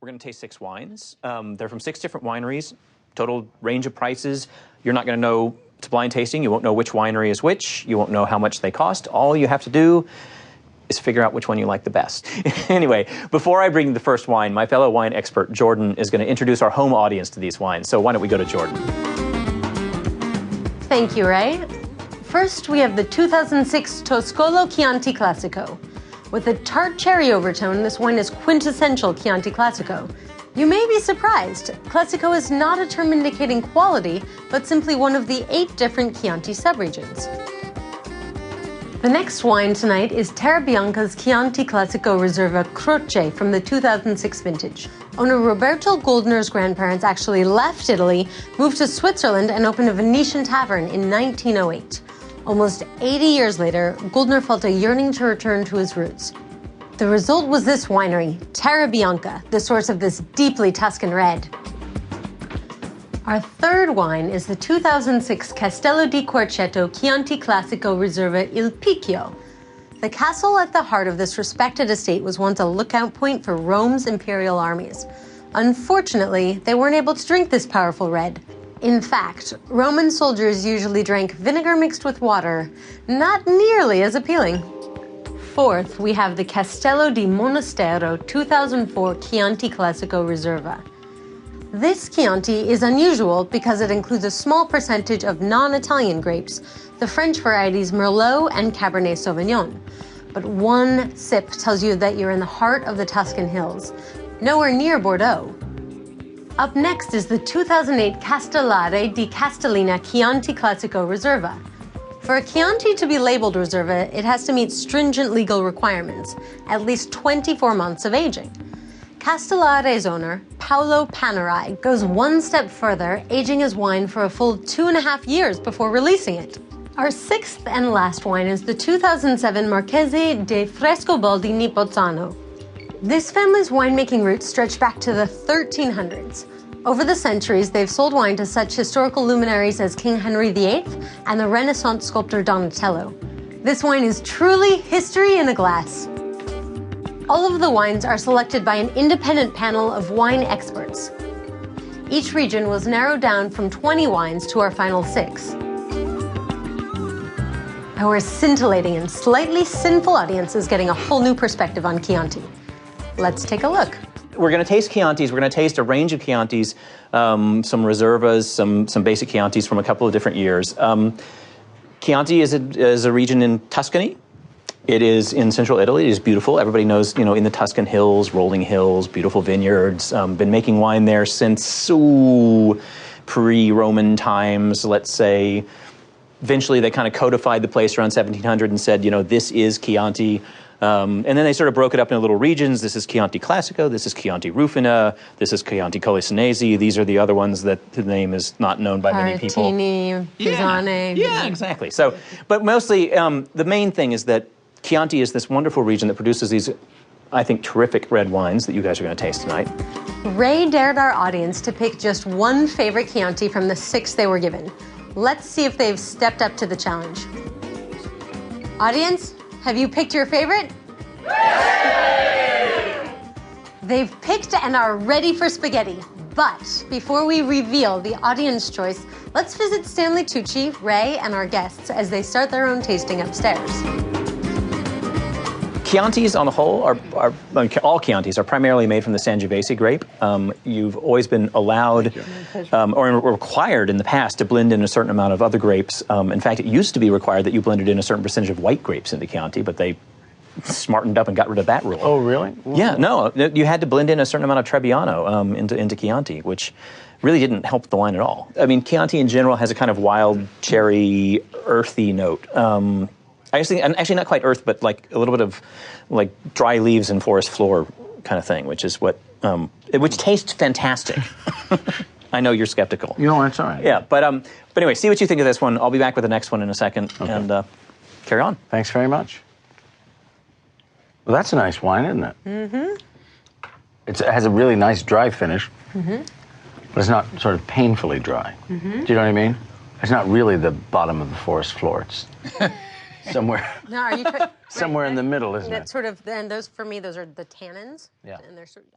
We're going to taste 6 wines. They're from 6 different wineries, total range of prices. You're not going to know, it's blind tasting, you won't know which winery is which, you won't know how much they cost. All you have to do is figure out which one you like the best. Anyway, before I bring the first wine, my fellow wine expert, Jordan, is going to introduce our home audience to these wines. So why don't we go to Jordan? Thank you, Ray. First, we have the 2006 Toscolo Chianti Classico. With a tart cherry overtone, this wine is quintessential Chianti Classico. You may be surprised. Classico is not a term indicating quality, but simply one of the 8 different Chianti subregions. The next wine tonight is Terra Bianca's Chianti Classico Reserva Croce from the 2006 vintage. Owner Roberto Goldner's grandparents actually left Italy, moved to Switzerland, and opened a Venetian tavern in 1908. Almost 80 years later, Goldner felt a yearning to return to his roots. The result was this winery, Terra Bianca, the source of this deeply Tuscan red. Our third wine is the 2006 Castello di Quarcetto Chianti Classico Reserva Il Picchio. The castle at the heart of this respected estate was once a lookout point for Rome's imperial armies. Unfortunately, they weren't able to drink this powerful red. In fact, Roman soldiers usually drank vinegar mixed with water, not nearly as appealing. Fourth, we have the Castello di Monastero 2004 Chianti Classico Reserva. This Chianti is unusual because it includes a small percentage of non-Italian grapes, the French varieties Merlot and Cabernet Sauvignon. But one sip tells you that you're in the heart of the Tuscan hills, nowhere near Bordeaux. Up next is the 2008 Castellare di Castellina Chianti Classico Reserva. For a Chianti to be labeled Reserva, it has to meet stringent legal requirements, at least 24 months of aging. Castellare's owner, Paolo Panerai, goes one step further, aging his wine for a full 2.5 years before releasing it. Our 6th and last wine is the 2007 Marchese de Frescobaldi di Pozzano. This family's winemaking roots stretch back to the 1300s. Over the centuries, they've sold wine to such historical luminaries as King Henry VIII and the Renaissance sculptor Donatello. This wine is truly history in a glass. All of the wines are selected by an independent panel of wine experts. Each region was narrowed down from 20 wines to our final 6. Our scintillating and slightly sinful audience is getting a whole new perspective on Chianti. Let's take a look. We're going to taste Chiantis. We're going to taste a range of Chiantis, some Reservas, some basic Chiantis from a couple of different years. Chianti is a region in Tuscany. It is in central Italy. It is beautiful. Everybody knows, in the Tuscan hills, rolling hills, beautiful vineyards. Been making wine there since pre-Roman times, let's say. Eventually, they kind of codified the place around 1700 and said, this is Chianti. And then they sort of broke it up into little regions. This is Chianti Classico, this is Chianti Rufina, this is Chianti Colli These are the other ones that the name is not known by many people. Paratini, Pisane. Yeah, exactly. So, but mostly, the main thing is that Chianti is this wonderful region that produces these, I think, terrific red wines that you guys are going to taste tonight. Ray dared our audience to pick just one favorite Chianti from the 6 they were given. Let's see if they've stepped up to the challenge. Audience, have you picked your favorite? They've picked and are ready for spaghetti. But before we reveal the audience choice, let's visit Stanley Tucci, Ray, and our guests as they start their own tasting upstairs. Chiantis on the whole all Chiantis are primarily made from the Sangiovese grape. You've always been allowed or required in the past to blend in a certain amount of other grapes. In fact, it used to be required that you blended in a certain percentage of white grapes into Chianti, but they smartened up and got rid of that rule. Oh, really? Yeah, no, you had to blend in a certain amount of Trebbiano into Chianti, which really didn't help the wine at all. I mean, Chianti in general has a kind of wild, cherry, earthy note. Actually not quite earth, but like a little bit of like dry leaves and forest floor kind of thing, which is what, which tastes fantastic. I know you're skeptical. It's all right. Yeah, but anyway, see what you think of this one. I'll be back with the next one in a second, and carry on. Thanks very much. Well, that's a nice wine, isn't it? Mm-hmm. It has a really nice dry finish, but it's not sort of painfully dry. Mm-hmm. Do you know what I mean? It's not really the bottom of the forest floor. It's somewhere. No, are you somewhere in the middle, isn't it? Sort of. And those for me, those are the tannins. Yeah. And they're sort of,